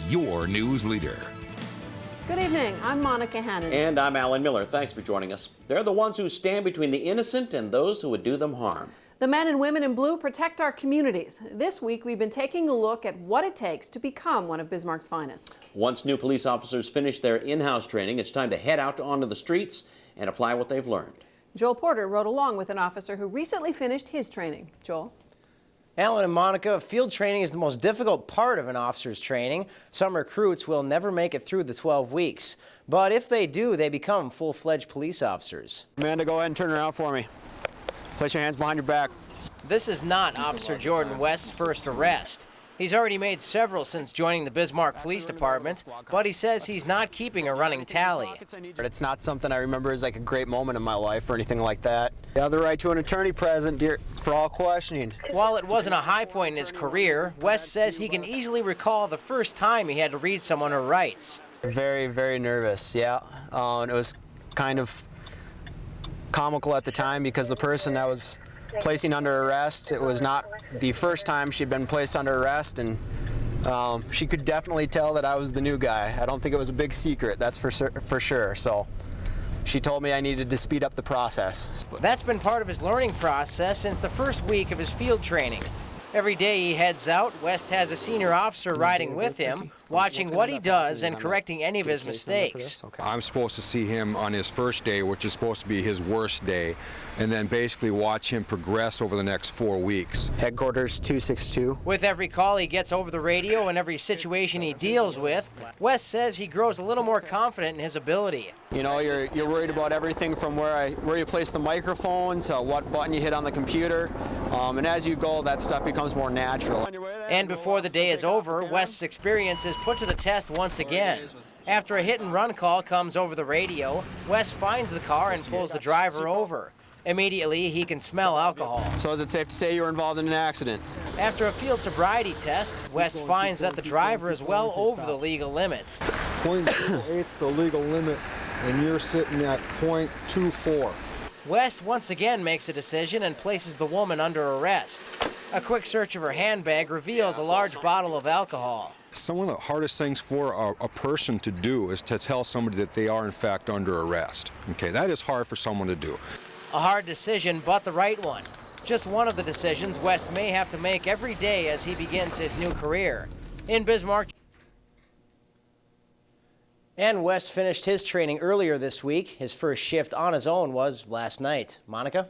your news leader. Good evening. I'm Monica Hannon. And I'm Alan Miller. Thanks for joining us. They're the ones who stand between the innocent and those who would do them harm. The men and women in blue protect our communities. This week, we've been taking a look at what it takes to become one of Bismarck's finest. Once new police officers finish their in-house training, it's time to head out onto the streets and apply what they've learned. Joel Porter rode along with an officer who recently finished his training. Joel? Alan and Monica, field training is the most difficult part of an officer's training. Some recruits will never make it through the 12 weeks. But if they do, they become full-fledged police officers. Amanda, go ahead and turn around for me. Place your hands behind your back. This is not Officer Jordan West's first arrest. He's already made several since joining the Bismarck Police Department, but he says he's not keeping a running tally. It's not something I remember as like a great moment in my life or anything like that. You have the right to an attorney present for all questioning. While it wasn't a high point in his career, West says he can easily recall the first time he had to read someone her rights. Very, very nervous, yeah. It was kind of comical at the time because the person that was placing under arrest, it was not the first time she'd been placed under arrest, and she could definitely tell that I was the new guy. I don't think it was a big secret, that's for sure. So she told me I needed to speed up the process. That's been part of his learning process since the first week of his field training. Every day he heads out, West has a senior officer riding with him, watching what he does and correcting any of his mistakes. I'm supposed to see him on his first day, which is supposed to be his worst day, and then basically watch him progress over the next 4 weeks. Headquarters 262. With every call he gets over the radio and every situation he deals with, West says he grows a little more confident in his ability. You know, you're worried about everything from where you place the microphone to what button you hit on the computer, and as you go, that stuff becomes more natural. And before the day is over, West's experience is put to the test once again. After a hit-and-run call comes over the radio, West finds the car and pulls the driver over. Immediately, he can smell alcohol. So is it safe to say you were involved in an accident? After a field sobriety test, West finds that the driver is well over the legal limit. 0.08 is the legal limit, and you're sitting at 0.24. West once again makes a decision and places the woman under arrest. A quick search of her handbag reveals a large bottle of alcohol. Some of the hardest things for a person to do is to tell somebody that they are in fact under arrest. Okay, that is hard for someone to do. A hard decision, but the right one. Just one of the decisions West may have to make every day as he begins his new career. In Bismarck. And West finished his training earlier this week. His first shift on his own was last night. Monica?